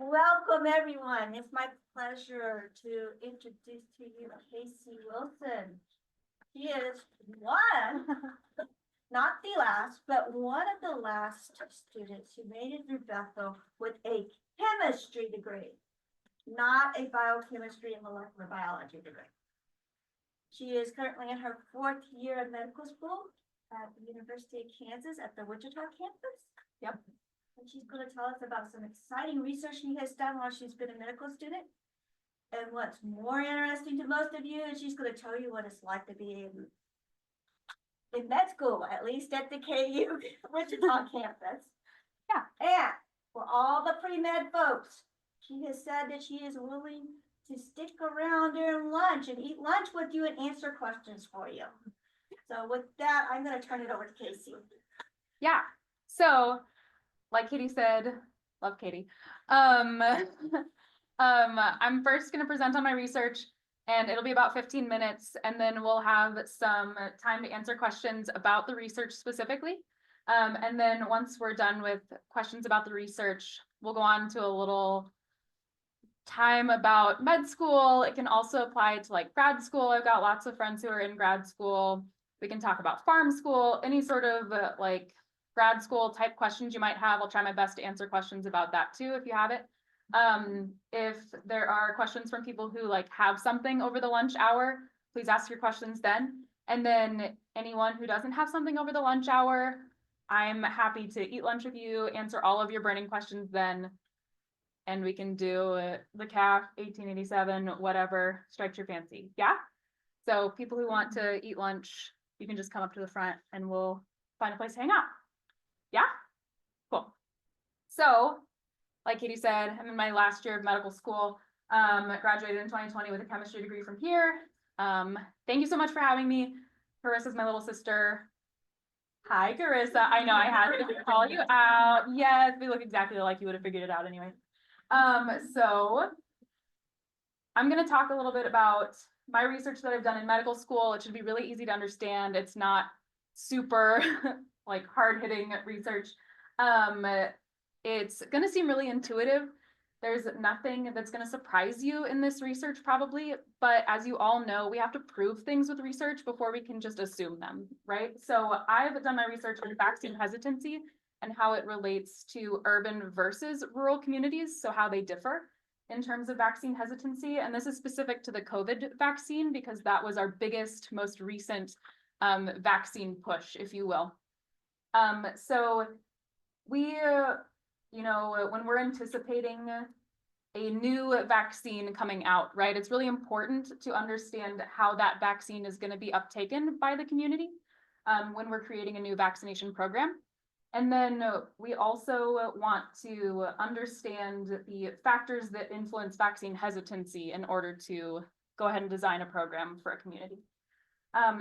welcome everyone. It's my pleasure to introduce to you Kaci Wilson. She is one, not the last, but one of the last students who made it through Bethel with a chemistry degree, not a biochemistry and molecular biology degree. She is currently in her 4th year of medical school at the University of Kansas at the Wichita campus. Yep. And she's going to tell us about some exciting research she has done while she's been a medical student. And what's more interesting to most of you is she's going to tell you what it's like to be in med school, at least at the KU Wichita campus. Yeah. And for all the pre-med folks, she has said that she is willing to stick around during lunch and eat lunch with you and answer questions for you. So with that, I'm going to turn it over to Kaci. Yeah. So, like Katie said, love Katie. I'm first going to present on my research, and it'll be about 15 minutes, and then we'll have some time to answer questions about the research specifically. And then once we're done with questions about the research, we'll go on to a little time about med school. It can also apply to like grad school. I've got lots of friends who are in grad school. We can talk about farm school, any sort of like grad school type questions you might have. I'll try my best to answer questions about that too, if you have it. If there are questions from people who like have something over the lunch hour, please ask your questions then. And then anyone who doesn't have something over the lunch hour, I'm happy to eat lunch with you, answer all of your burning questions then. And we can do the CAF, 1887, whatever strikes your fancy. Yeah. So people who want to eat lunch, you can just come up to the front and we'll find a place to hang out. Yeah, cool. So, like Katie said, I'm in my last year of medical school. Graduated in 2020 with a chemistry degree from here. Thank you so much for having me. Carissa's my little sister. Hi, Carissa. I know I had to call you out. Yes, we look exactly like you would have figured it out anyway. So I'm going to talk a little bit about my research that I've done in medical school. It should be really easy to understand. It's not super like hard-hitting research. It's going to seem really intuitive. There's nothing that's going to surprise you in this research probably, but as you all know, we have to prove things with research before we can just assume them, right? So I've done my research on vaccine hesitancy and how it relates to urban versus rural communities, so how they differ in terms of vaccine hesitancy. And this is specific to the COVID vaccine because that was our biggest, most recent vaccine push, if you will. So we, when we're anticipating a new vaccine coming out, right, it's really important to understand how that vaccine is going to be uptaken by the community when we're creating a new vaccination program. And then we also want to understand the factors that influence vaccine hesitancy in order to go ahead and design a program for a community.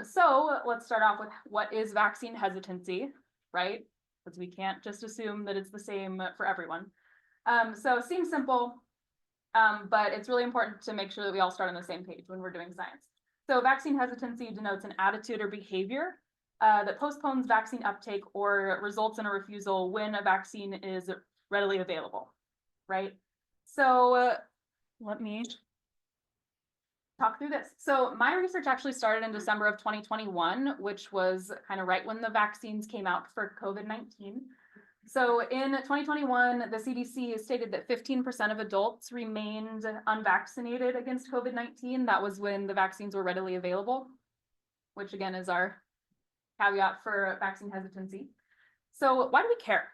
So let's start off with what is vaccine hesitancy, right? Because we can't just assume that it's the same for everyone. So it seems simple, but it's really important to make sure that we all start on the same page when we're doing science. So vaccine hesitancy denotes an attitude or behavior that postpones vaccine uptake or results in a refusal when a vaccine is readily available, right? So let me talk through this. So my research actually started in December of 2021, which was kind of right when the vaccines came out for COVID-19. So in 2021, the CDC stated that 15% of adults remained unvaccinated against COVID-19. That was when the vaccines were readily available, which again is our caveat for vaccine hesitancy. So why do we care,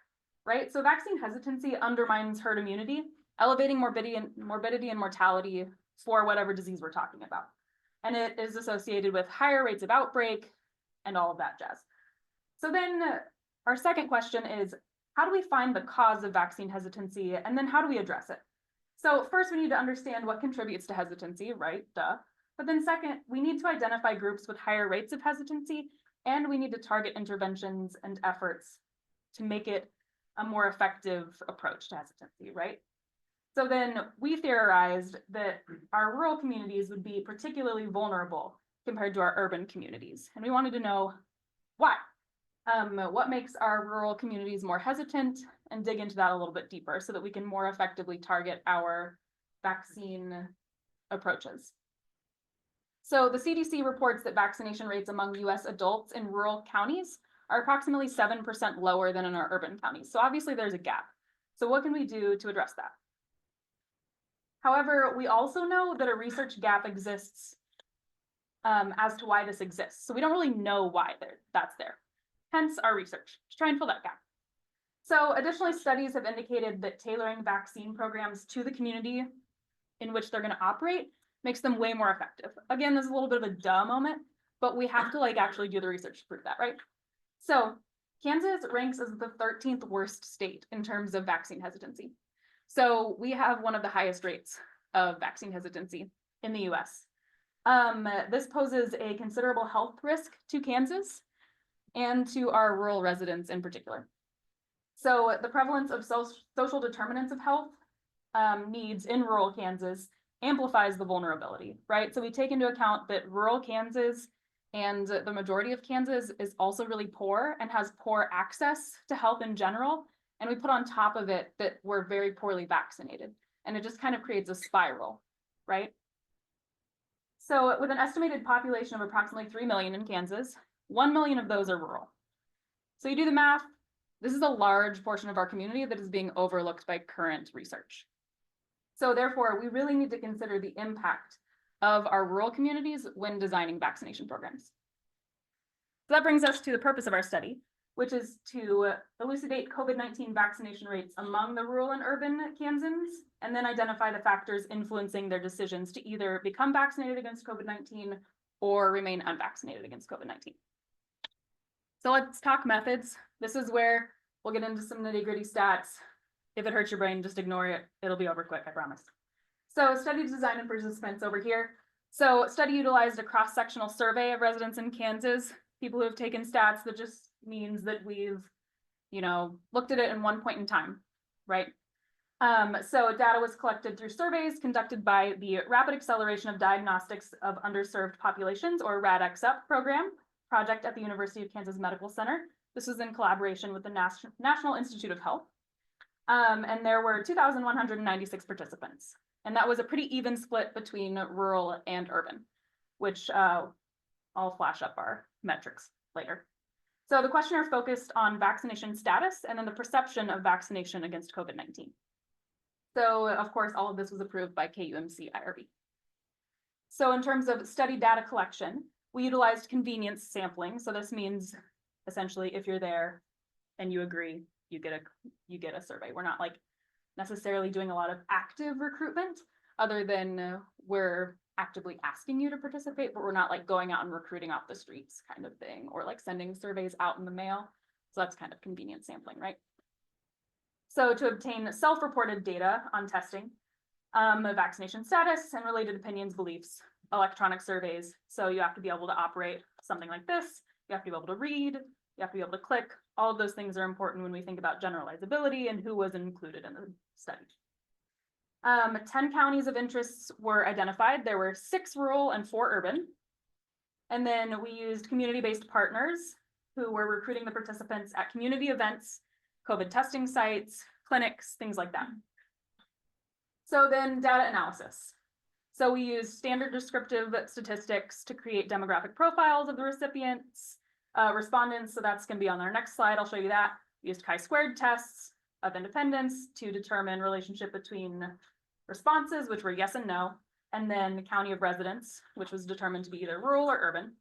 right? So vaccine hesitancy undermines herd immunity, elevating morbidity and mortality for whatever disease we're talking about. And it is associated with higher rates of outbreak and all of that jazz. So then our second question is, how do we find the cause of vaccine hesitancy? And then how do we address it? So first we need to understand what contributes to hesitancy, right? Duh. But then second, we need to identify groups with higher rates of hesitancy, and we need to target interventions and efforts to make it a more effective approach to hesitancy, right? So then we theorized that our rural communities would be particularly vulnerable compared to our urban communities. And we wanted to know why. What makes our rural communities more hesitant and dig into that a little bit deeper so that we can more effectively target our vaccine approaches. So the CDC reports that vaccination rates among US adults in rural counties are approximately 7% lower than in our urban counties. So obviously there's a gap. So what can we do to address that? However, we also know that a research gap exists as to why this exists. So we don't really know why that's there. Hence our research, to try and fill that gap. So additionally, studies have indicated that tailoring vaccine programs to the community in which they're gonna operate makes them way more effective. Again, this is a little bit of a duh moment, but we have to actually do the research to prove that, right? So Kansas ranks as the 13th worst state in terms of vaccine hesitancy. So we have one of the highest rates of vaccine hesitancy in the US. This poses a considerable health risk to Kansas and to our rural residents in particular. So the prevalence of social determinants of health needs in rural Kansas amplifies the vulnerability, right? So we take into account that rural Kansas and the majority of Kansas is also really poor and has poor access to health in general. And we put on top of it that we're very poorly vaccinated. And it just kind of creates a spiral, right? So with an estimated population of approximately 3 million in Kansas, 1 million of those are rural. So you do the math, this is a large portion of our community that is being overlooked by current research. So therefore, we really need to consider the impact of our rural communities when designing vaccination programs. So that brings us to the purpose of our study, which is to elucidate COVID-19 vaccination rates among the rural and urban Kansans, and then identify the factors influencing their decisions to either become vaccinated against COVID-19 or remain unvaccinated against COVID-19. So let's talk methods. This is where we'll get into some nitty-gritty stats. If it hurts your brain, just ignore it. It'll be over quick, I promise. So study design and participants over here. So study utilized a cross-sectional survey of residents in Kansas, people who have taken stats. That just means that we've, looked at it in one point in time, right? So data was collected through surveys conducted by the Rapid Acceleration of Diagnostics of Underserved Populations, or RADXUP program, project at the University of Kansas Medical Center. This was in collaboration with the National Institute of Health. And there were 2,196 participants. And that was a pretty even split between rural and urban, which I'll flash up our metrics later. So the questionnaire focused on vaccination status and then the perception of vaccination against COVID-19. So of course, all of this was approved by KUMC IRB. So in terms of study data collection, we utilized convenience sampling. So this means essentially if you're there and you agree, you get a survey. We're not necessarily doing a lot of active recruitment other than we're actively asking you to participate, but we're not going out and recruiting off the streets kind of thing, or sending surveys out in the mail. So that's kind of convenient sampling, right? So to obtain self-reported data on testing, vaccination status and related opinions, beliefs, electronic surveys. So you have to be able to operate something like this. You have to be able to read, you have to be able to click. All of those things are important when we think about generalizability and who was included in the study. 10 counties of interest were identified. There were 6 rural and 4 urban. And then we used community-based partners who were recruiting the participants at community events, COVID testing sites, clinics, things like that. So then data analysis. So we used standard descriptive statistics to create demographic profiles of the recipients, respondents. So that's going to be on our next slide. I'll show you that. We used chi-squared tests of independence to determine relationship between responses, which were yes and no, and then county of residence, which was determined to be either rural or urban.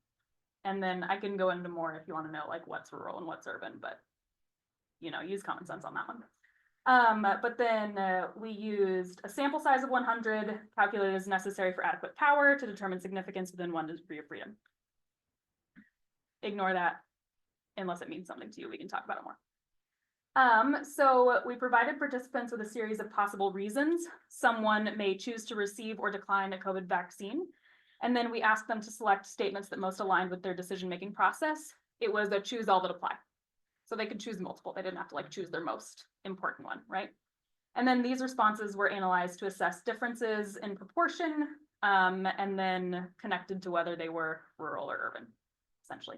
And then I can go into more if you want to know what's rural and what's urban, but use common sense on that one. But then we used a sample size of 100 calculated as necessary for adequate power to determine significance within 1 degree of freedom. Ignore that unless it means something to you. We can talk about it more. So we provided participants with a series of possible reasons someone may choose to receive or decline a COVID vaccine. And then we asked them to select statements that most aligned with their decision-making process. It was a choose all that apply. So they could choose multiple. They didn't have to choose their most important one, right? And then these responses were analyzed to assess differences in proportion, and then connected to whether they were rural or urban, essentially.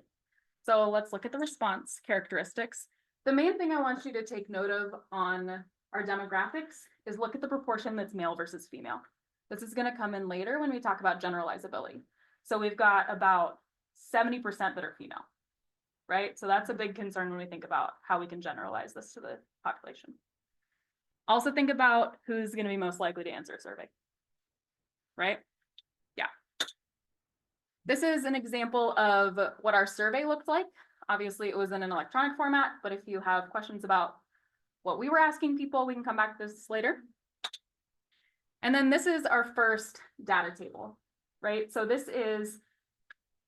So let's look at the response characteristics. The main thing I want you to take note of on our demographics is look at the proportion that's male versus female. This is going to come in later when we talk about generalizability. So we've got about 70% that are female, right? So that's a big concern when we think about how we can generalize this to the population. Also think about who's going to be most likely to answer a survey, right? Yeah. This is an example of what our survey looked like. Obviously, it was in an electronic format, but if you have questions about what we were asking people, we can come back to this later. And then this is our first data table, right? So this is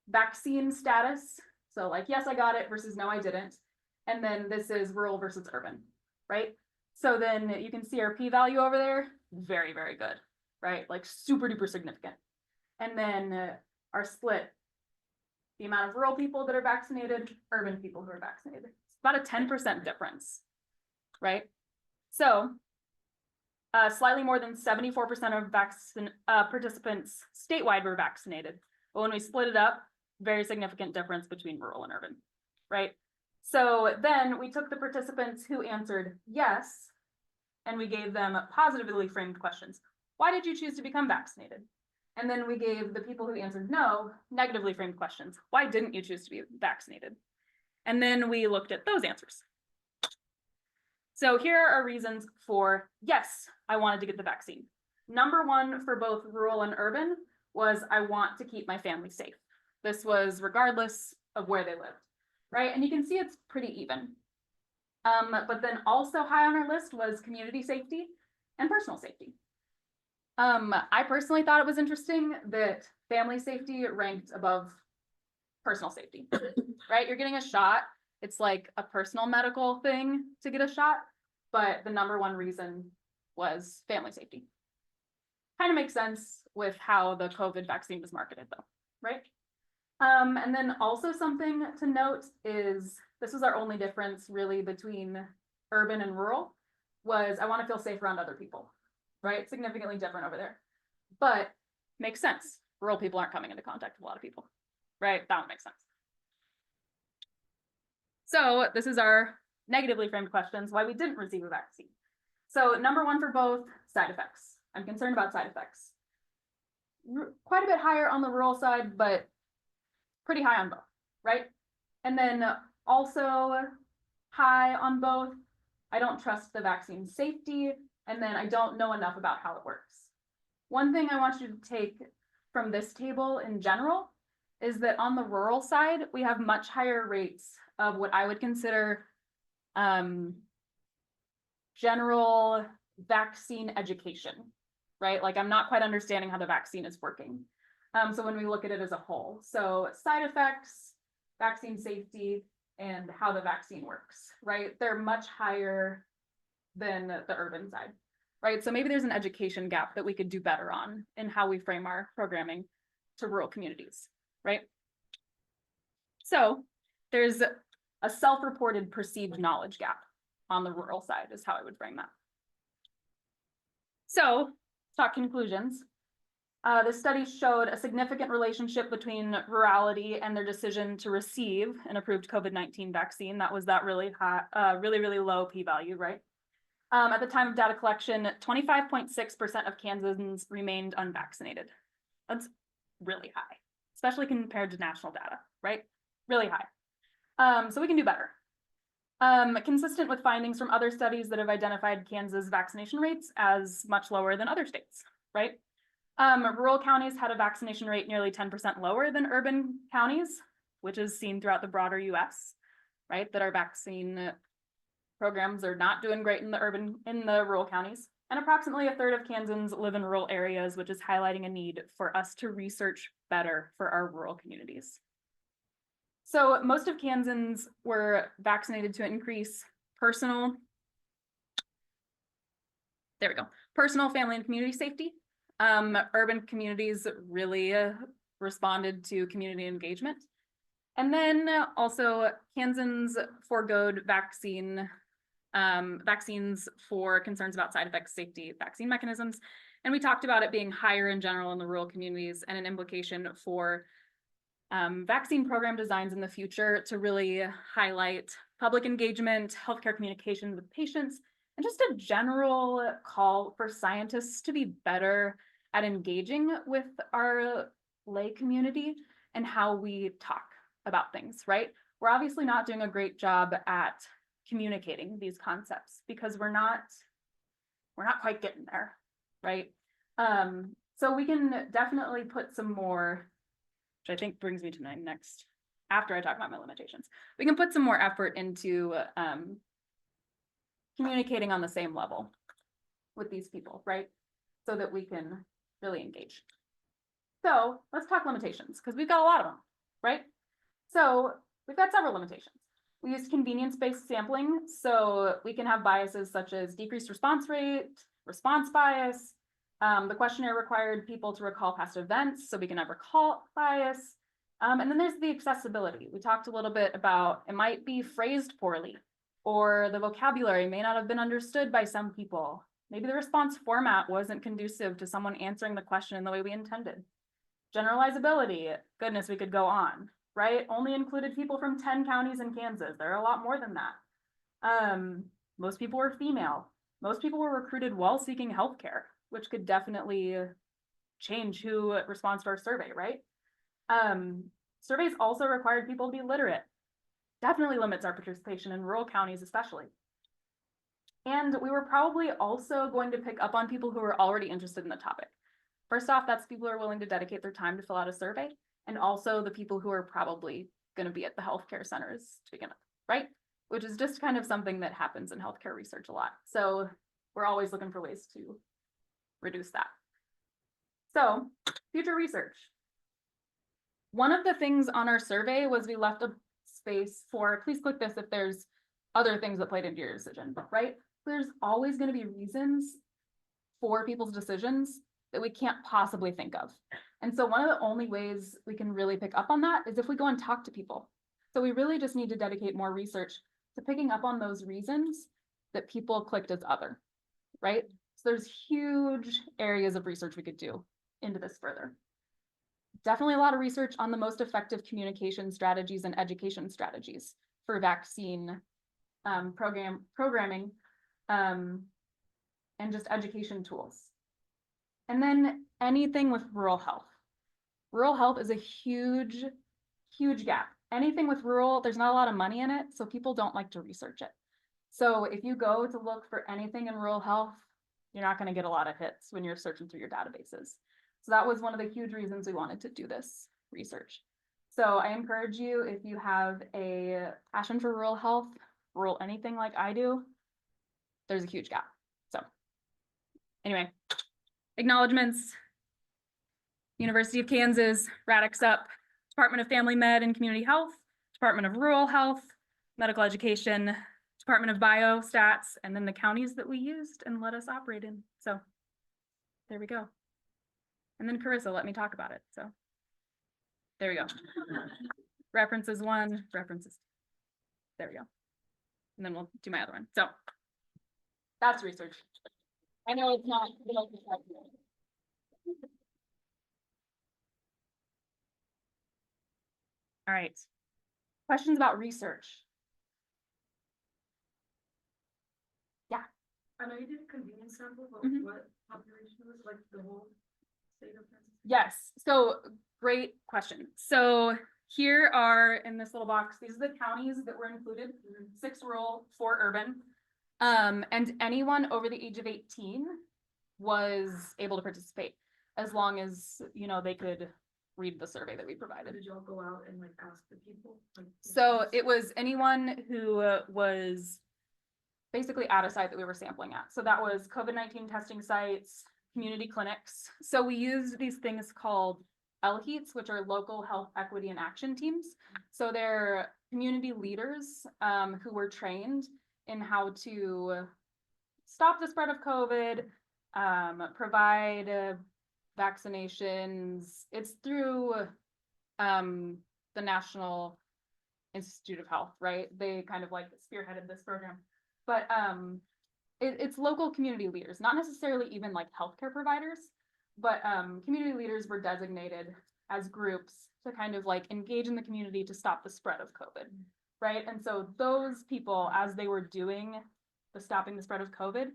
vaccine status. So like, yes, I got it versus no, I didn't. And then this is rural versus urban, right? So then you can see our p-value over there, very, very good, right? Like super duper significant. And then our split, the amount of rural people that are vaccinated, urban people who are vaccinated. It's about a 10% difference, right? So slightly more than 74% of participants statewide were vaccinated. But when we split it up, very significant difference between rural and urban, right? So then we took the participants who answered yes, and we gave them positively framed questions. Why did you choose to become vaccinated? And then we gave the people who answered no, negatively framed questions. Why didn't you choose to be vaccinated? And then we looked at those answers. So here are our reasons for, yes, I wanted to get the vaccine. Number one for both rural and urban was I want to keep my family safe. This was regardless of where they lived, right? And you can see it's pretty even. But then also high on our list was community safety and personal safety. I personally thought it was interesting that family safety ranked above personal safety, right? You're getting a shot. It's like a personal medical thing to get a shot, but the number one reason was family safety. Kind of makes sense with how the COVID vaccine was marketed though, right? And then also something to note is this was our only difference really between urban and rural was I want to feel safe around other people, right? Significantly different over there, but makes sense. Rural people aren't coming into contact with a lot of people, right? That would make sense. So this is our negatively framed questions, why we didn't receive a vaccine. So number one for both, side effects. I'm concerned about side effects. Quite a bit higher on the rural side, but pretty high on both, right? And then also high on both, I don't trust the vaccine safety, and then I don't know enough about how it works. One thing I want you to take from this table in general is that on the rural side, we have much higher rates of what I would consider general vaccine education, right? Like I'm not quite understanding how the vaccine is working. So when we look at it as a whole, so side effects, vaccine safety, and how the vaccine works, right? They're much higher than the urban side, right? So maybe there's an education gap that we could do better on in how we frame our programming to rural communities, right? So there's a self-reported perceived knowledge gap on the rural side is how I would frame that. So talk conclusions. The study showed a significant relationship between rurality and their decision to receive an approved COVID-19 vaccine. That was that really high, really low p-value, right? At the time of data collection, 25.6% of Kansans remained unvaccinated. That's really high, especially compared to national data, right? Really high. So we can do better. Consistent with findings from other studies that have identified Kansas vaccination rates as much lower than other states, right? Rural counties had a vaccination rate nearly 10% lower than urban counties, which is seen throughout the broader US, right? That our vaccine programs are not doing great in the rural counties. And approximately a third of Kansans live in rural areas, which is highlighting a need for us to research better for our rural communities. So most of Kansans were vaccinated to increase personal, family and community safety. Urban communities really responded to community engagement. And then also Kansans foregoed vaccines for concerns about side effects, safety, vaccine mechanisms. And we talked about it being higher in general in the rural communities and an implication for vaccine program designs in the future to really highlight public engagement, healthcare communication with patients, and just a general call for scientists to be better at engaging with our lay community and how we talk about things, right? We're obviously not doing a great job at communicating these concepts because we're not quite getting there, right? So we can definitely put some more, which I think brings me to my next, after I talk about my limitations, we can put some more effort into communicating on the same level with these people, right? So that we can really engage. So let's talk limitations, because we've got a lot of them, right? So we've got several limitations. We use convenience-based sampling, so we can have biases such as decreased response rate, response bias. The questionnaire required people to recall past events, so we can have recall bias. And then there's the accessibility. We talked a little bit about it might be phrased poorly, or the vocabulary may not have been understood by some people. Maybe the response format wasn't conducive to someone answering the question in the way we intended. Generalizability, goodness, we could go on, right? Only included people from 10 counties in Kansas. There are a lot more than that. Most people were female. Most people were recruited while seeking healthcare, which could definitely change who responds to our survey, right? Surveys also required people to be literate. Definitely limits our participation in rural counties especially. And we were probably also going to pick up on people who were already interested in the topic. First off, that's people who are willing to dedicate their time to fill out a survey, and also the people who are probably going to be at the healthcare centers to begin with, right? Which is just kind of something that happens in healthcare research a lot. So we're always looking for ways to reduce that. So future research. One of the things on our survey was we left a space for, please click this if there's other things that played into your decision, right? There's always going to be reasons for people's decisions that we can't possibly think of. And so one of the only ways we can really pick up on that is if we go and talk to people. So we really just need to dedicate more research to picking up on those reasons that people clicked as other, right? So there's huge areas of research we could do into this further. Definitely a lot of research on the most effective communication strategies and education strategies for vaccine programming and just education tools. And then anything with rural health. Rural health is a huge, huge gap. Anything with rural, there's not a lot of money in it, so people don't like to research it. So if you go to look for anything in rural health, you're not going to get a lot of hits when you're searching through your databases. So that was one of the huge reasons we wanted to do this research. So I encourage you, if you have a passion for rural health, rural anything like I do, there's a huge gap. So anyway, acknowledgements. University of Kansas, Radix Up, Department of Family Med and Community Health, Department of Rural Health, Medical Education, Department of Biostats, and then the counties that we used and let us operate in. So there we go. And then Carissa let me talk about it. So there we go. References 1, references 2. There we go. And then we'll do my other one. So that's research. I know it's not. All right. Questions about research? Yeah. I know you did a convenience sample, but Mhm. what population was like the whole state of Kansas? Yes, so great question. So here are in this little box, these are the counties that were included, 6 rural, 4 urban. And anyone over the age of 18 was able to participate as long as, you know, they could read the survey that we provided. Did y'all go out and like ask the people? Like, So it was anyone who was basically at a site that we were sampling at. So that was COVID-19 testing sites, community clinics. So we used these things called LHEATs, which are local health equity and action teams. So they're community leaders who were trained in how to stop the spread of COVID, provide vaccinations. It's through the National Institute of Health, right? They kind of like spearheaded this program. But it's local community leaders, not necessarily even like healthcare providers, but community leaders were designated as groups to kind of like engage in the community to stop the spread of COVID, right? And so those people, as they were doing the stopping the spread of COVID,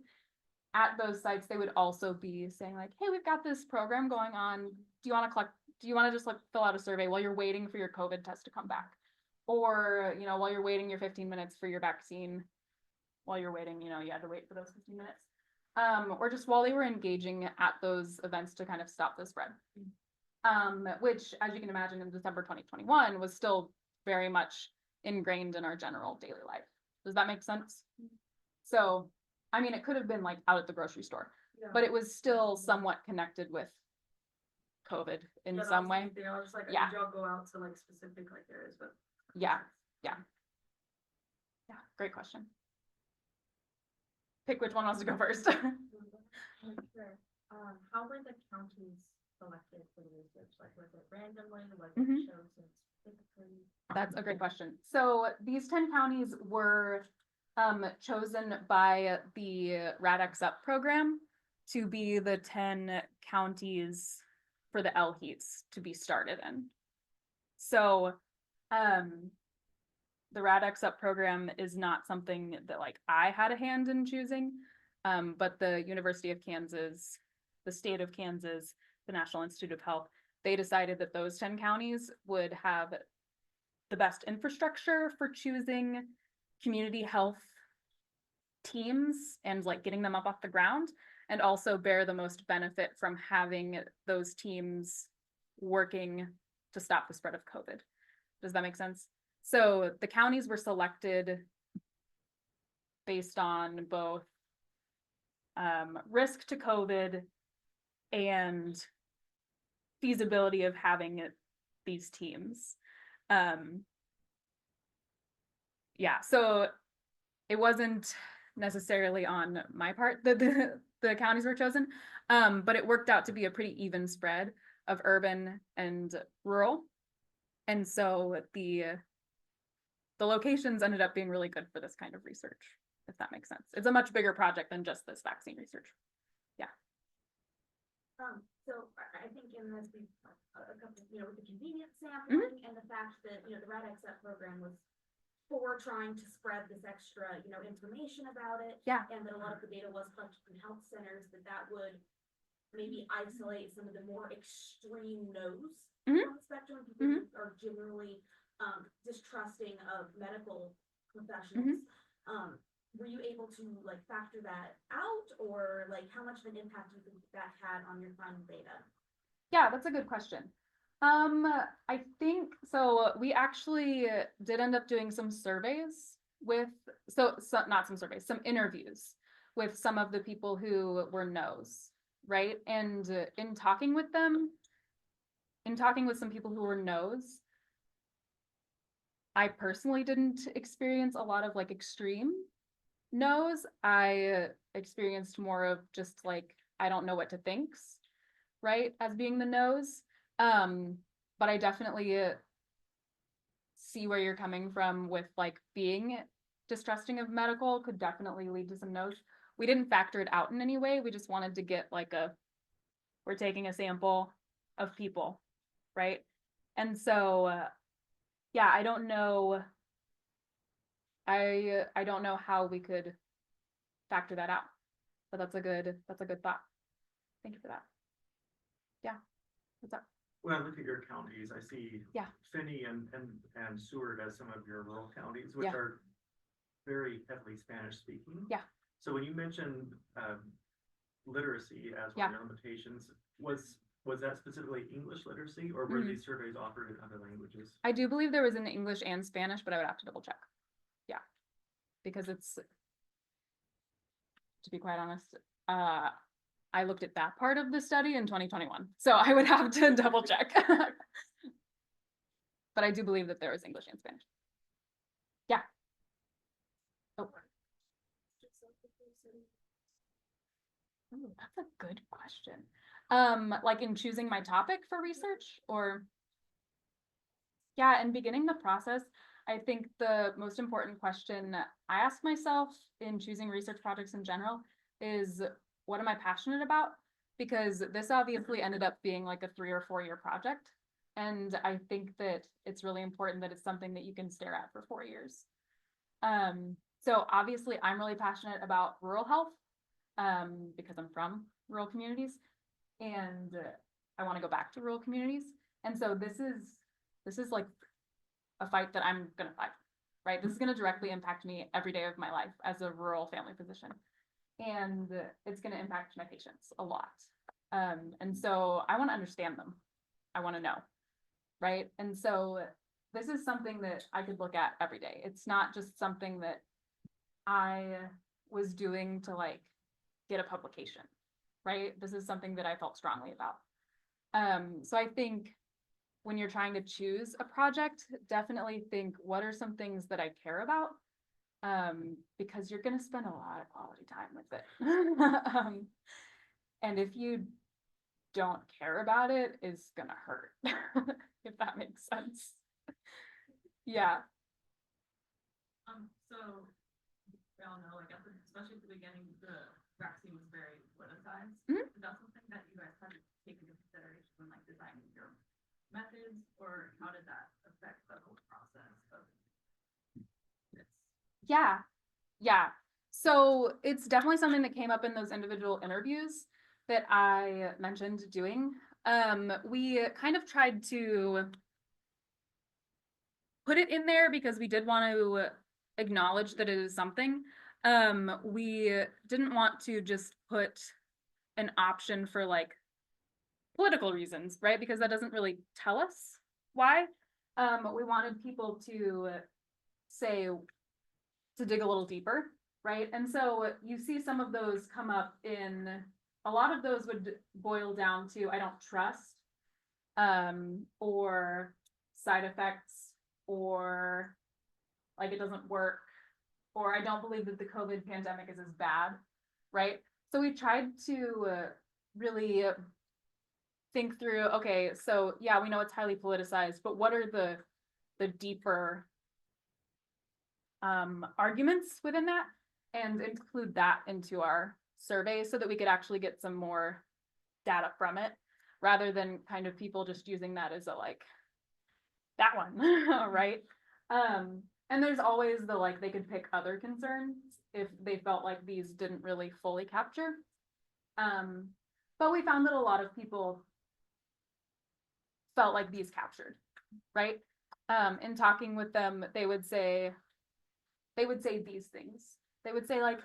at those sites, they would also be saying like, hey, we've got this program going on. Do you want to just like fill out a survey while you're waiting for your COVID test to come back? Or, you know, while you're waiting your 15 minutes for your vaccine, while you're waiting, you know, you had to wait for those 15 minutes. Or just while they were engaging at those events to kind of stop the spread. Which, as you can imagine, in December 2021 was still very much ingrained in our general daily life. Does that make sense? So, I mean, it could have been like out at the grocery store, Yeah. but it was still somewhat connected with COVID in Yeah, some way. They all just like, Yeah. did y'all go out to like specific like areas, but. Yeah. Yeah, great question. Pick which one wants to go first. Sure. How were the counties selected for the research? Like, was it randomly, was Mhm. it chosen specifically? That's a great question. So these 10 counties were chosen by the RADx Up program to be the 10 counties for the LHEATs to be started in. So the RADx Up program is not something that like I had a hand in choosing, but the University of Kansas, the state of Kansas, the National Institute of Health, they decided that those 10 counties would have the best infrastructure for choosing community health teams and like getting them up off the ground, and also bear the most benefit from having those teams working to stop the spread of COVID. Does that make sense? So the counties were selected based on both risk to COVID and feasibility of having these teams. Yeah, so it wasn't necessarily on my part that the counties were chosen, but it worked out to be a pretty even spread of urban and rural. And so the locations ended up being really good for this kind of research, if that makes sense. It's a much bigger project than just this vaccine research. So I think in this, we, a couple, you know, with the convenience sampling and the fact that, you know, the RADx program was for trying to spread this extra, you know, information about it. Yeah. And that a lot of the data was collected from health centers, that would maybe isolate some of the more extreme no's Mhm. on the spectrum. People who are generally distrusting of medical professionals. Were you able to like factor that out, or like how much of an impact do you think that had on your final data? Yeah, that's a good question. I think so. We actually did end up doing some surveys with not some surveys, some interviews with some of the people who were no's, right? And in talking with them, in talking with some people who were no's, I personally didn't experience a lot of like extreme no's. I experienced more of just like, I don't know what to think, right? As being the no's. But I definitely see where you're coming from with like being distrusting of medical could definitely lead to some no's. We didn't factor it out in any way. We just wanted to get like we're taking a sample of people, right? And so, yeah, I don't know. I don't know how we could factor that out, but that's a good thought. Thank you for that. Yeah, what's up? When I look at your counties, I see Yeah. Finney and Seward as some of your rural counties, which Yeah. are very heavily Spanish speaking. Yeah. So when you mentioned literacy as one Yeah. of your limitations, was that specifically English literacy, or were Mhm. these surveys offered in other languages? I do believe there was an English and Spanish, but I would have to double check. Yeah, because it's, to be quite honest, I looked at that part of the study in 2021, so I would have to double check. But I do believe that there was English and Spanish. Yeah. Oh. Ooh, that's a good question. Like in choosing my topic for research, or yeah, and beginning the process, I think the most important question I ask myself in choosing research projects in general is, what am I passionate about? Because this obviously ended up being like a 3 or 4 year project. And I think that it's really important that it's something that you can stare at for 4 years. So obviously I'm really passionate about rural health, because I'm from rural communities and I want to go back to rural communities. And so this is like a fight that I'm gonna fight, right? This is gonna directly impact me every day of my life as a rural family physician. And it's gonna impact my patients a lot. And so I want to understand them. I want to know, right? And so this is something that I could look at every day. It's not just something that I was doing to like get a publication, right? This is something that I felt strongly about. So I think when you're trying to choose a project, definitely think, what are some things that I care about? Because you're gonna spend a lot of quality time with it. And if you don't care about it, it's gonna hurt, if that makes sense. Yeah. So we all know, like, especially at the beginning, the vaccine was very politicized. Mhm. Is that something that you guys had to take into consideration when like designing your methods, or how did that affect the whole process of this? Yeah. So it's definitely something that came up in those individual interviews that I mentioned doing. We kind of tried to put it in there because we did want to acknowledge that it is something. We didn't want to just put an option for like political reasons, right? Because that doesn't really tell us why. We wanted people to say, to dig a little deeper, right? And so you see some of those come up in, a lot of those would boil down to, I don't trust, or side effects, or like it doesn't work, or I don't believe that the COVID pandemic is as bad, right? So we tried to really think through, okay, so yeah, we know it's highly politicized, but what are the deeper arguments within that, and include that into our survey so that we could actually get some more data from it, rather than kind of people just using that as a like, that one, right? And there's always the like, they could pick other concerns if they felt like these didn't really fully capture. But we found that a lot of people felt like these captured, right? In talking with them, they would say these things. They would say like,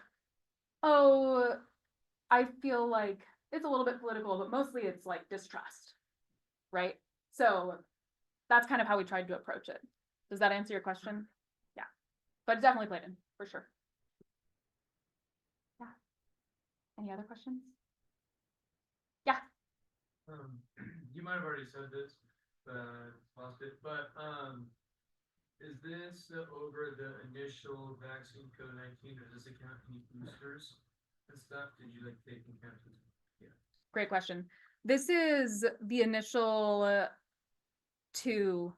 oh, I feel like it's a little bit political, but mostly it's like distrust, right? So that's kind of how we tried to approach it. Does that answer your question? Yeah, but it definitely played in, for sure. Yeah. Any other questions? Yeah. You might have already said this, but lost it. But is this over the initial vaccine COVID-19, or does this account any boosters and stuff? Did you like take into account? Yeah. Great question. This is the initial 2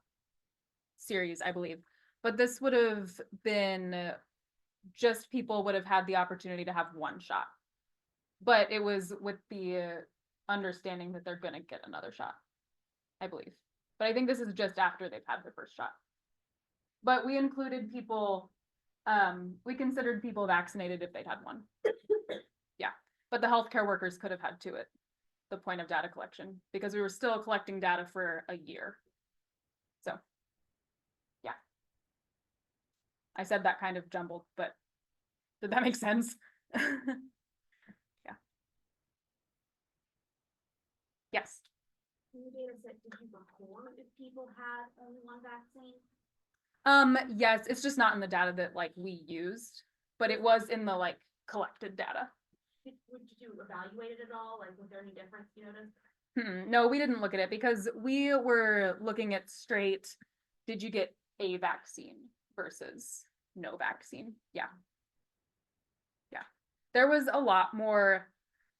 series, I believe, but this would have been just people would have had the opportunity to have 1 shot, but it was with the understanding that they're going to get another shot, I believe. But I think this is just after they've had their first shot. But we included people, we considered people vaccinated if they'd had 1. Yeah, but the healthcare workers could have had 2 at the point of data collection, because we were still collecting data for a year. So, yeah. I said that kind of jumbled, but did that make sense? Yeah. Yes. In your data set, did you record if people had only 1 vaccine? Yes, it's just not in the data that like we used, but it was in the like collected data. Did you evaluate it at all? Like, was there any difference you noticed? No, we didn't look at it because we were looking at straight, did you get a vaccine versus no vaccine? Yeah. Yeah. There was a lot more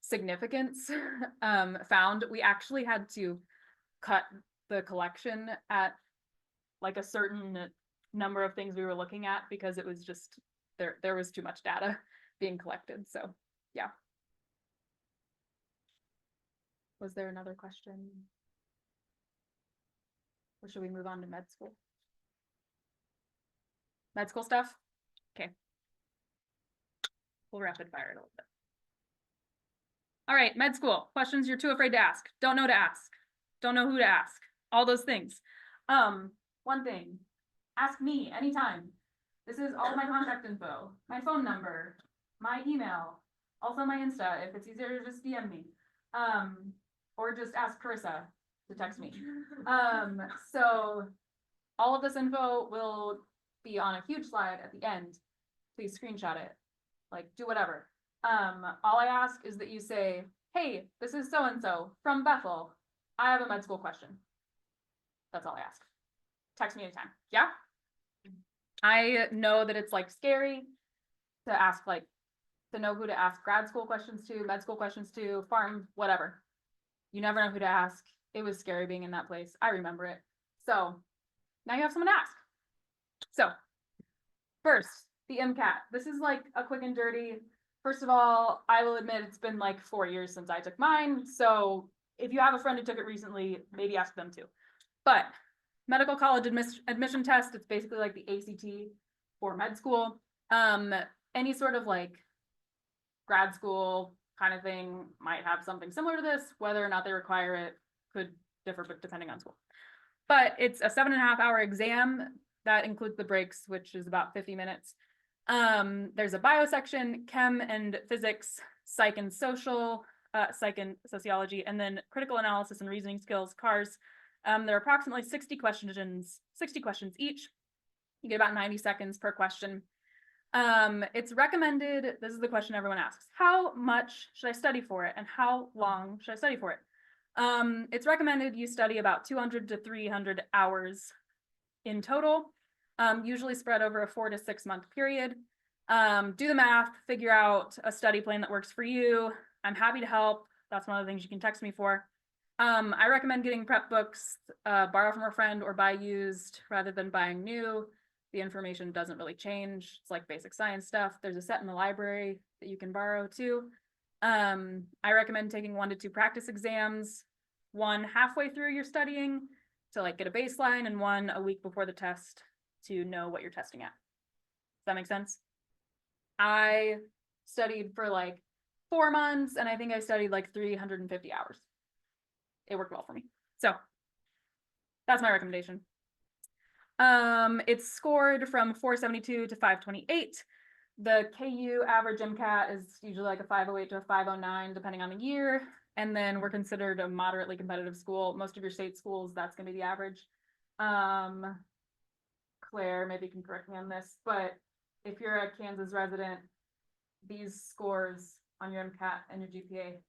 significance found. We actually had to cut the collection at like a certain number of things we were looking at because it was just, there was too much data being collected. So yeah. Was there another question? Or should we move on to med school? Med school stuff? Okay. We'll rapid fire it a little bit. All right, med school, questions you're too afraid to ask, don't know to ask, don't know who to ask, all those things. One thing, ask me anytime. This is all my contact info, my phone number, my email, also my Insta, if it's easier to just DM me. Or just ask Carissa to text me. So all of this info will be on a huge slide at the end. Please screenshot it, like do whatever. All I ask is that you say, hey, this is so-and-so from Bethel. I have a med school question. That's all I ask. Text me anytime. Yeah. I know that it's like scary to ask, like, to know who to ask grad school questions to, med school questions to, farm, whatever. You never know who to ask. It was scary being in that place. I remember it. So now you have someone to ask. So first, the MCAT. This is like a quick and dirty. First of all, I will admit it's been like 4 years since I took mine. So if you have a friend who took it recently, maybe ask them too. But medical college admission test, it's basically like the ACT for med school. Any sort of like grad school kind of thing might have something similar to this. Whether or not they require it could differ, but depending on school. But it's a 7.5-hour exam that includes the breaks, which is about 50 minutes. There's a bio section, chem and physics, psych and social, psych and sociology, and then critical analysis and reasoning skills, CARS. There are approximately 60 questions each. You get about 90 seconds per question. It's recommended, this is the question everyone asks, how much should I study for it and how long should I study for it? It's recommended you study about 200 to 300 hours in total, usually spread over a 4 to 6 month period. Do the math, figure out a study plan that works for you. I'm happy to help. That's one of the things you can text me for. I recommend getting prep books, borrow from a friend or buy used rather than buying new. The information doesn't really change. It's like basic science stuff. There's a set in the library that you can borrow too. I recommend taking 1 to 2 practice exams, one halfway through your studying to like get a baseline and one a week before the test to know what you're testing at. Does that make sense? I studied for like 4 months and I think I studied like 350 hours. It worked well for me. So that's my recommendation. It's scored from 472 to 528. The KU average MCAT is usually like a 508 to a 509, depending on the year. And then we're considered a moderately competitive school. Most of your state schools, that's going to be the average. Claire, maybe you can correct me on this, but if you're a Kansas resident, these scores on your MCAT and your GPA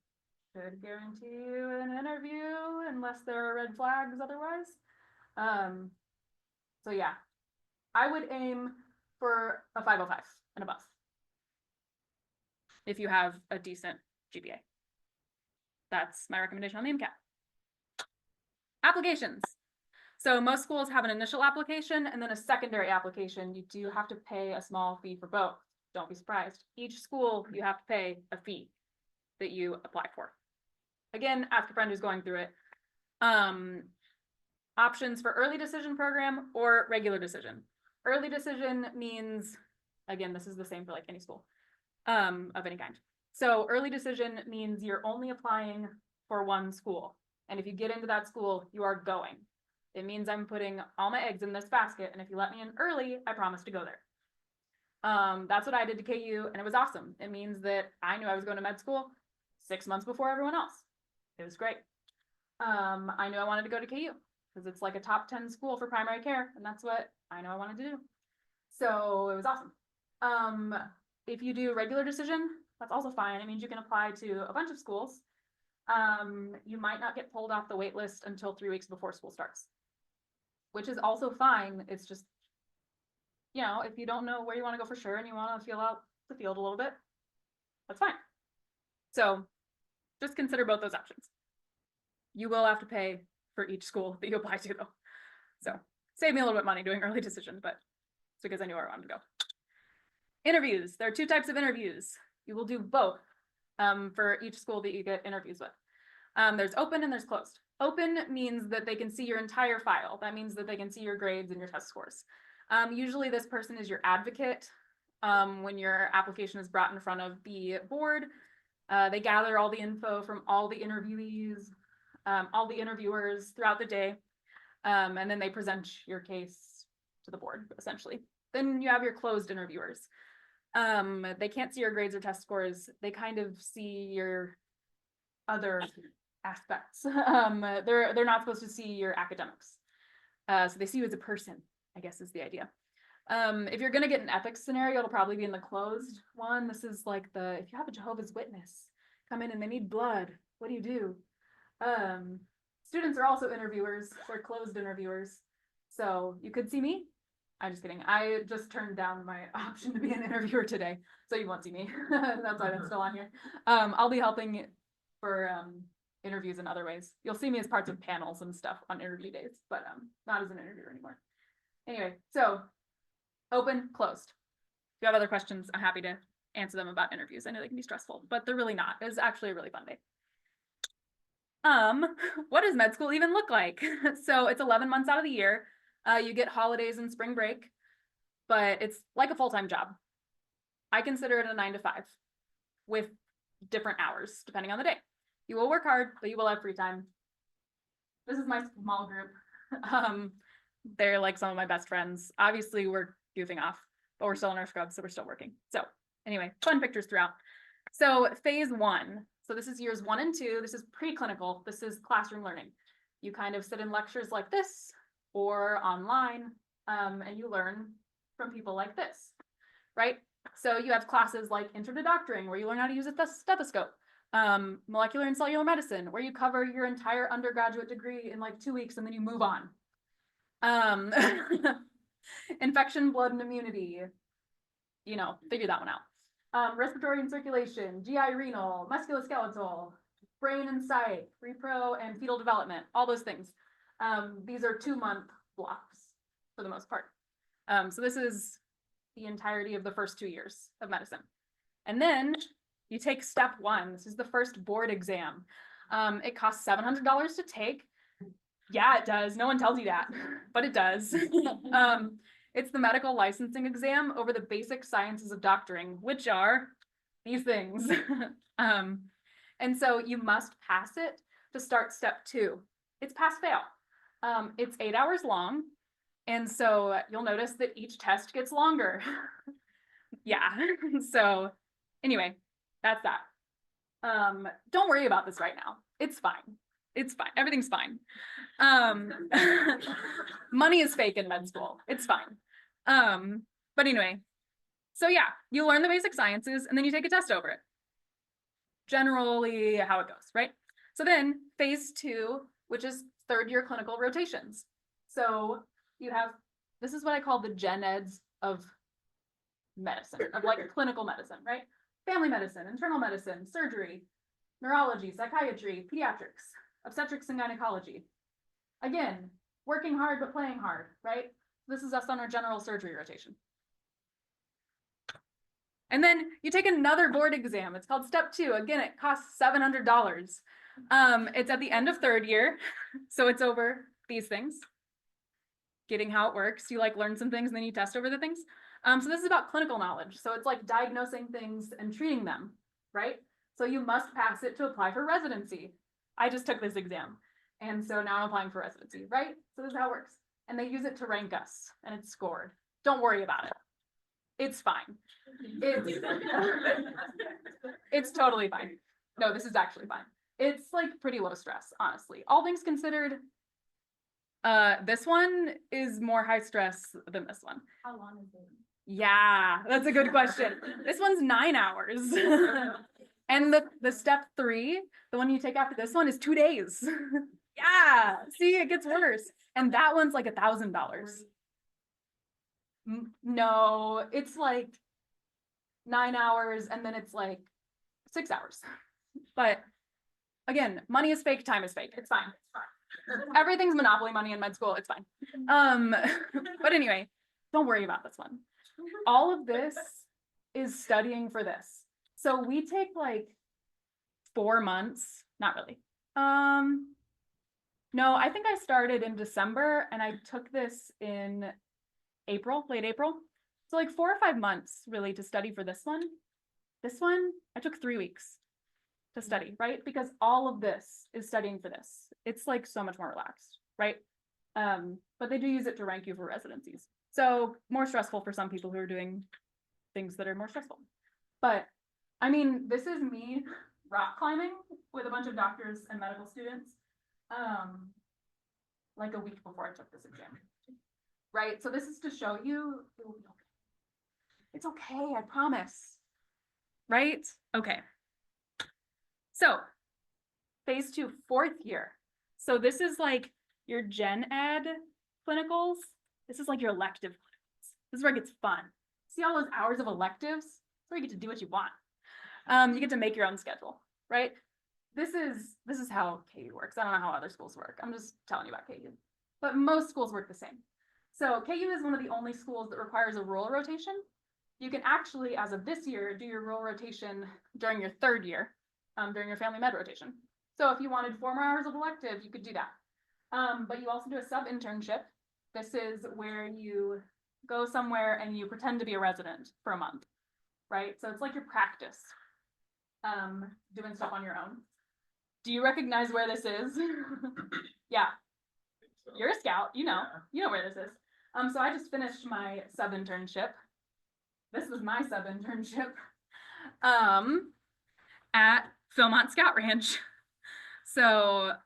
should guarantee you an interview unless there are red flags otherwise. So yeah, I would aim for a 505 and above if you have a decent GPA. That's my recommendation on the MCAT. Applications. So most schools have an initial application and then a secondary application. You do have to pay a small fee for both. Don't be surprised. Each school, you have to pay a fee that you apply for. Again, ask a friend who's going through it. Options for early decision program or regular decision. Early decision means, again, this is the same for like any school of any kind. So early decision means you're only applying for one school. And if you get into that school, you are going. It means I'm putting all my eggs in this basket. And if you let me in early, I promise to go there. That's what I did to KU and it was awesome. It means that I knew I was going to med school 6 months before everyone else. It was great. I knew I wanted to go to KU because it's like a top 10 school for primary care. And that's what I know I wanted to do. So it was awesome. If you do regular decision, that's also fine. It means you can apply to a bunch of schools. You might not get pulled off the wait list until 3 weeks before school starts, which is also fine. It's just, you know, if you don't know where you want to go for sure and you want to feel out the field a little bit, that's fine. So just consider both those options. You will have to pay for each school that you apply to though. So save me a little bit of money doing early decision, but it's because I knew where I wanted to go. Interviews. There are 2 types of interviews. You will do both for each school that you get interviews with. There's open and there's closed. Open means that they can see your entire file. That means that they can see your grades and your test scores. Usually this person is your advocate. When your application is brought in front of the board, they gather all the info from all the interviewees, all the interviewers throughout the day, and then they present your case to the board, essentially. Then you have your closed interviewers. They can't see your grades or test scores. They kind of see your other aspects. They're not supposed to see your academics. So they see you as a person, I guess is the idea. If you're gonna get an ethics scenario, it'll probably be in the closed one. This is like if you have a Jehovah's Witness come in and they need blood, what do you do? Students are also interviewers, they're closed interviewers. So you could see me. I'm just kidding. I just turned down my option to be an interviewer today, so you won't see me. That's why that's still on here. I'll be helping for interviews in other ways. You'll see me as parts of panels and stuff on interview days, but not as an interviewer anymore. Anyway, so open, closed. If you have other questions, I'm happy to answer them about interviews. I know they can be stressful, but they're really not. It's actually a really fun day. What does med school even look like? So it's 11 months out of the year. You get holidays and spring break, but it's like a full-time job. I consider it a 9 to 5 with different hours depending on the day. You will work hard, but you will have free time. This is my small group. They're like some of my best friends. Obviously we're goofing off, but we're still in our scrubs, so we're still working. So anyway, fun pictures throughout. So phase 1. So this is years 1 and 2. This is preclinical. This is classroom learning. You kind of sit in lectures like this or online, and you learn from people like this, right? So you have classes like Intro to Doctoring, where you learn how to use a stethoscope. Molecular and cellular medicine, where you cover your entire undergraduate degree in like 2 weeks and then you move on. Infection, blood, and immunity, you know, figure that one out. Respiratory and circulation, GI, renal, musculoskeletal, brain and psych, repro and fetal development, all those things. These are 2-month blocks for the most part. So this is the entirety of the first 2 years of medicine. And then you take step 1. This is the first board exam. It costs $700 to take. Yeah, it does. No one tells you that, but it does. It's the medical licensing exam over the basic sciences of doctoring, which are these things. And so you must pass it to start step 2. It's pass fail. It's 8 hours long. And so you'll notice that each test gets longer. Yeah. So anyway, that's that. Don't worry about this right now. It's fine. It's fine. Everything's fine. Money is fake in med school. It's fine. But anyway, so yeah, you learn the basic sciences and then you take a test over it. Generally how it goes, right? So then phase 2, which is 3rd year clinical rotations. So you have, this is what I call the gen eds of medicine, of like clinical medicine, right? Family medicine, internal medicine, surgery, neurology, psychiatry, pediatrics, obstetrics and gynecology. Again, working hard but playing hard, right? This is us on our general surgery rotation. And then you take another board exam. It's called step 2. Again, it costs $700. It's at the end of 3rd year. So it's over these things. Getting how it works. You like learn some things and then you test over the things. So this is about clinical knowledge. So it's like diagnosing things and treating them, right? So you must pass it to apply for residency. I just took this exam. And so now I'm applying for residency, right? So this is how it works. And they use it to rank us and it's scored. Don't worry about it. It's fine. It's totally fine. No, this is actually fine. It's like pretty low stress, honestly. All things considered, this one is more high stress than this one. How long is it? Yeah, that's a good question. This one's 9 hours. And the step 3, the one you take after this one, is 2 days. Yeah, see, it gets worse. And that one's like $1,000. No, it's like 9 hours and then it's like 6 hours. But again, money is fake, time is fake. It's fine. It's fine. Everything's monopoly money in med school. It's fine. But anyway, don't worry about this one. All of this is studying for this. So we take like 4 months, not really, No, I think I started in December and I took this in April, late April. So like 4 or 5 months really to study for this one. This one, I took 3 weeks to study, right? Because all of this is studying for this. It's like so much more relaxed, right? But they do use it to rank you for residencies. So more stressful for some people who are doing things that are more stressful. But I mean, this is me rock climbing with a bunch of doctors and medical students. Like a week before I took this exam. Right? So this is to show you it will be okay. It's okay, I promise. Right? Okay. So phase 2, 4th year. So this is like your gen ed clinicals. This is like your elective clinicals. This is where it gets fun. See all those hours of electives? That's where you get to do what you want. You get to make your own schedule, right? This is how KU works. I don't know how other schools work. I'm just telling you about KU. But most schools work the same. So KU is one of the only schools that requires a roll rotation. You can actually, as of this year, do your roll rotation during your 3rd year, during your family med rotation. So if you wanted 4 more hours of elective, you could do that. But you also do a sub internship. This is where you go somewhere and you pretend to be a resident for a month, right? So it's like your practice, doing stuff on your own. Do you recognize where this is? Yeah, you're a scout, you know where this is. So I just finished my sub internship. This was my sub internship, at Philmont Scout Ranch. So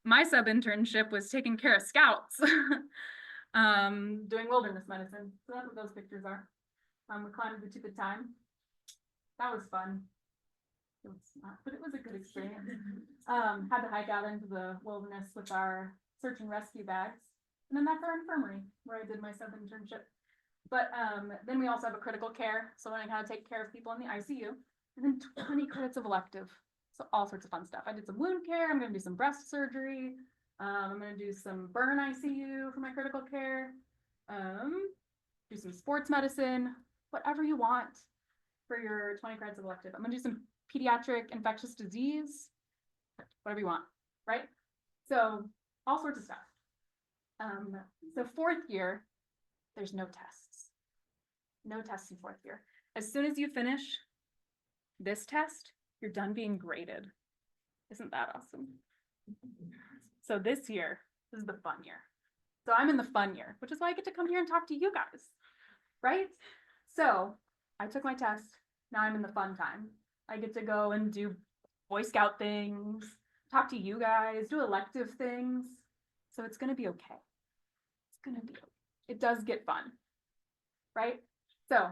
my sub internship was taking care of scouts, doing wilderness medicine. So that's what those pictures are. We climbed the Tooth of Time. That was fun. It was not, but it was a good experience. Had to hike out into the wilderness with our search and rescue bags. And then that's our infirmary where I did my sub internship. But then we also have a critical care, so learning how to take care of people in the ICU, and then 20 credits of elective. So all sorts of fun stuff. I did some wound care. I'm going to do some breast surgery. I'm going to do some burn ICU for my critical care. Do some sports medicine, whatever you want for your 20 credits of elective. I'm going to do some pediatric infectious disease, whatever you want, right? So all sorts of stuff. So 4th year, there's no tests. No tests in 4th year. As soon as you finish this test, you're done being graded. Isn't that awesome? So this year, this is the fun year. So I'm in the fun year, which is why I get to come here and talk to you guys, right? So I took my test. Now I'm in the fun time. I get to go and do Boy Scout things, talk to you guys, do elective things. So it's going to be okay. It's going to be okay. It does get fun, right? So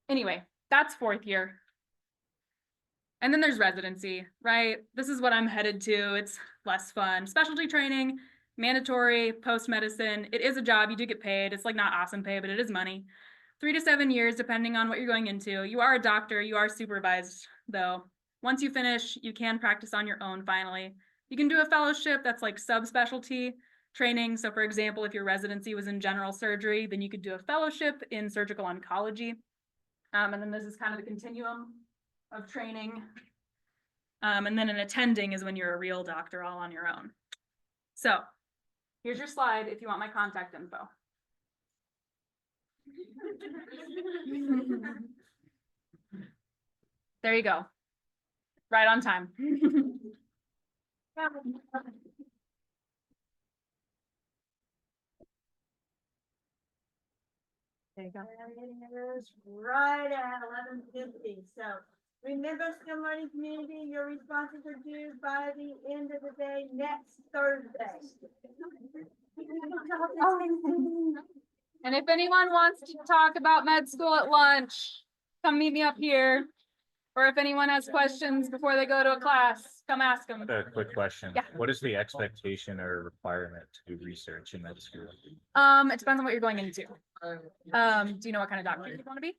anyway, that's 4th year. And then there's residency, right? This is what I'm headed to. It's less fun. Specialty training, mandatory, post-medicine. It is a job. You do get paid. It's like not awesome pay, but it is money. 3 to 7 years, depending on what you're going into. You are a doctor. You are supervised, though. Once you finish, you can practice on your own finally. You can do a fellowship that's like subspecialty training. So for example, if your residency was in general surgery, then you could do a fellowship in surgical oncology. And then this is kind of the continuum of training. And then an attending is when you're a real doctor all on your own. So here's your slide if you want my contact info. There you go. Right on time. There you go. It is right at 11:50. So remember, STEM learning community, your responses are due by the end of the day next Thursday. And if anyone wants to talk about med school at lunch, come meet me up here. Or if anyone has questions before they go to a class, come ask them. A quick question. Yeah. What is the expectation or requirement to do research in med school? It depends on what you're going into. Do you know what kind of doctor you want to be?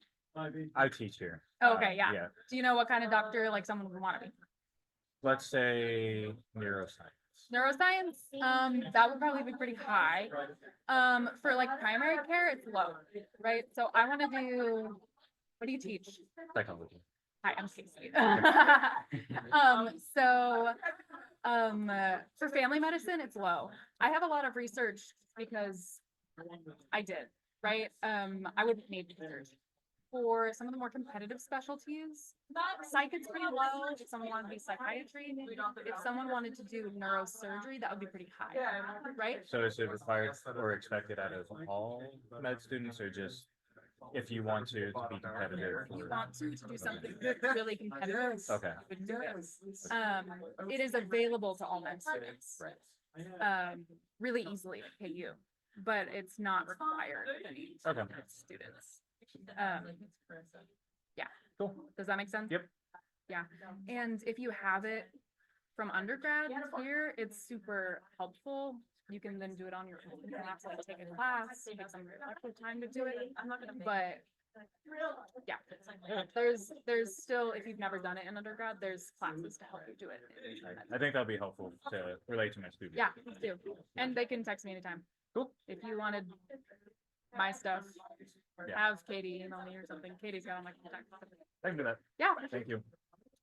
I teach here. Okay, yeah. Yeah, Do you know what kind of doctor like someone would want to be? let's say neuroscience. Neuroscience, that would probably be pretty high. For like primary care, it's low, right? So I want to do, what do you teach? Psychology. Hi, I'm Kaci. So For family medicine, it's low. I have a lot of research because I did, right? I wouldn't need research. For some of the more competitive specialties, psych is pretty low. If someone wanted to be psychiatry, if someone wanted to do neurosurgery, that would be pretty high, right? So is it required or expected out of all med students or just if you want to be competitive? If you want to do something really competitive, Okay. you would do it. It is available to all med students. Really easily at KU, but it's not required of any Okay. students. Yeah. Cool. Does that make sense? Yep. Yeah, and if you have it from undergrad here, it's super helpful. You can then do it on your own. You don't have to like take a class, take some extra time to do it. But yeah, there's still, if you've never done it in undergrad, there's classes to help you do it. I think that'll be helpful to relate to my students. Yeah, please do. And they can text me anytime. Cool. If you wanted my stuff, Yeah. have Katie email me or something. Katie's got all my contacts. Thank you for that. Yeah, Thank you.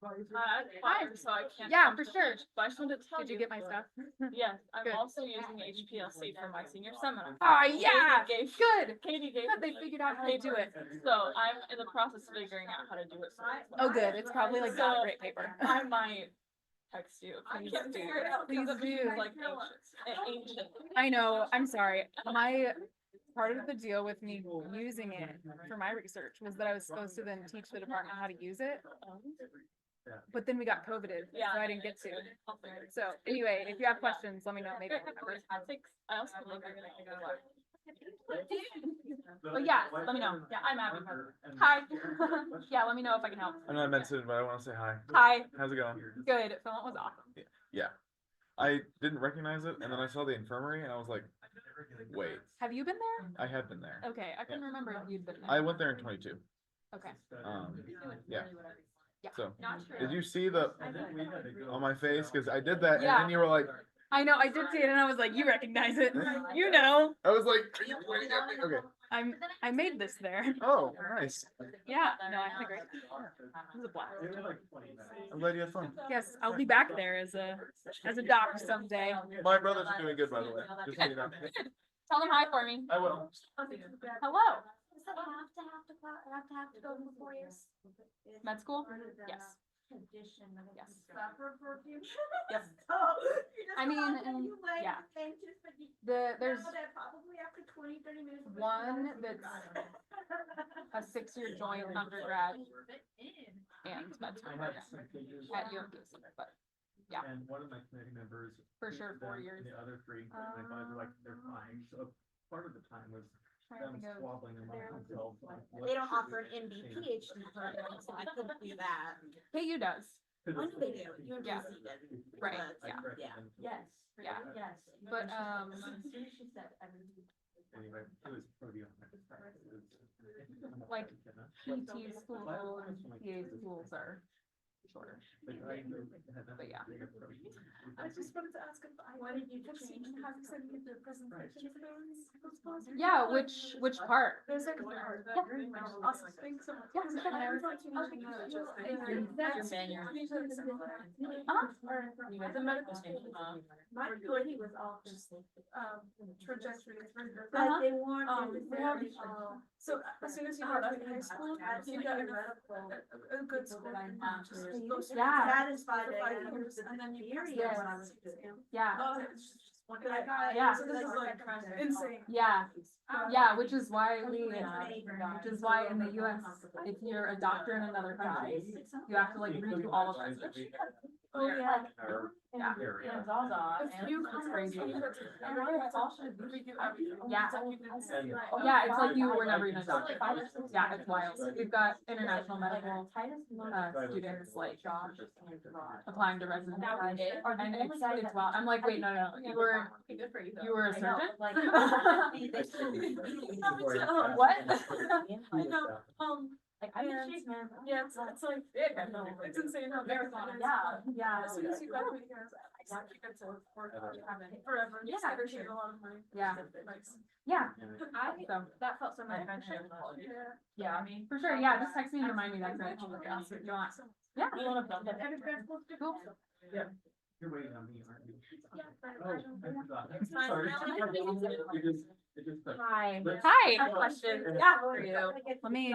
Hi, so I can't. Yeah, come for to sure. finish, But I just wanted to tell did you you. get my stuff? Yes, I'm Good. also using HPLC for my senior seminar. Oh, yeah, Katie gave, good. Katie gave. Good, they figured out how to do it. So I'm in the process of figuring out how to do it. Oh, good. It's probably like not a great paper. I might text you. I Please can't do. figure it out Please Because do. it's like ancient. I know, I'm sorry. Part of the deal with me using it for my research was that I was supposed to then teach the department how to use it. But then we got COVIDed, so I didn't get to. So anyway, if you have questions, let me know. Maybe I'll remember. I also love your But yeah, let me know. Yeah, I'm happy. Hi. Yeah, let me know if I can help. I'm not Benson, but I want to say hi. Hi. How's it going? Good. Filmant was awesome. Yeah. I didn't recognize it, and then I saw the infirmary, and I was like, wait, Have you been there? I had been there. Okay, I couldn't remember if you'd been there. I went there in 22. Okay. Yeah. Yeah. So, did you see the on my face? Because I did that, and Yeah. then you were like, I know, I did see it and I was like, you recognize it. You know, I was like, are you pointing at me? Okay. I made this there. Oh, nice. Yeah, no, I had a great. It was a blast. I'm glad you had fun. Yes, I'll be back there as a doc someday. My brothers are doing good, by the way. Just so you know. Tell them hi for me. I will. Hello. Does it have to go in 4 years? Med school? Part of the Yes. Condition of Yes. suffer for you. Yep. Oh, you just I mean, thought that and- you might yeah. be anxious, but you There's know that probably after 20-30 minutes. of one exercise, that's you a 6-year joint undergrad and med school program at UMKC, but yeah. And one of my committee members. For sure, 4 them, years. and the other three, my advisor, like, they're fine, so part of the time was Trying to them think of squabbling among their- themselves. like, what They don't should offer we an MD change? PhD program, so I couldn't do that. KU does. I know they do, UMKC Yeah. did. Right, but, yeah. Yeah. Yes. Yeah. Yes. But, As soon as she said, I mean. Anyway, it was pretty on Like, PT school and PA schools are shorter. But yeah. I just wanted to ask if Why did you have change seen, the have you sent me the presentation for those? Yeah, which part? The second part. Awesome, thanks so much. Yeah, And sure. I would like to mention that just. Uh-huh. The medical school, My committee was all just, trajectory is very good. Uh-huh. but they weren't We have, necessarily all. so as soon as you graduate high school, you get a good school. and just go straight Yeah. to Satisfied the that 5 I years, and then you pass the Yes. entrance exam. Yeah, It's just one guy. Yeah. So this is like insane. yeah, yeah, which is why which is why in the US, if you're a doctor in another country, you have to like redo all of that. Oh, yeah. Yeah. If you It's crazy. we do everything. Yeah. You can see, like, Yeah, it's like you were never even a doctor. Yeah, it's wild. We've got international medical students like applying to residency. And it's wild. I'm like, wait, no, you were a surgeon? What? You know, and, yeah, it's like, it's insane how big that is. Yeah. As soon as you graduate here, you get to work forever. Yeah. Just save a lot of money. Yeah. Nice. Yeah, So that felt so much better. yeah, I mean, for sure, yeah, just text me and remind me that's right. If you want. Yeah. Cool. You're waiting on me, aren't you? Yeah, but Oh, I I don't- forgot. It's fine. Sorry. No, I think it's- It just. Hi. Hi. Question. Yeah, how are you? Let me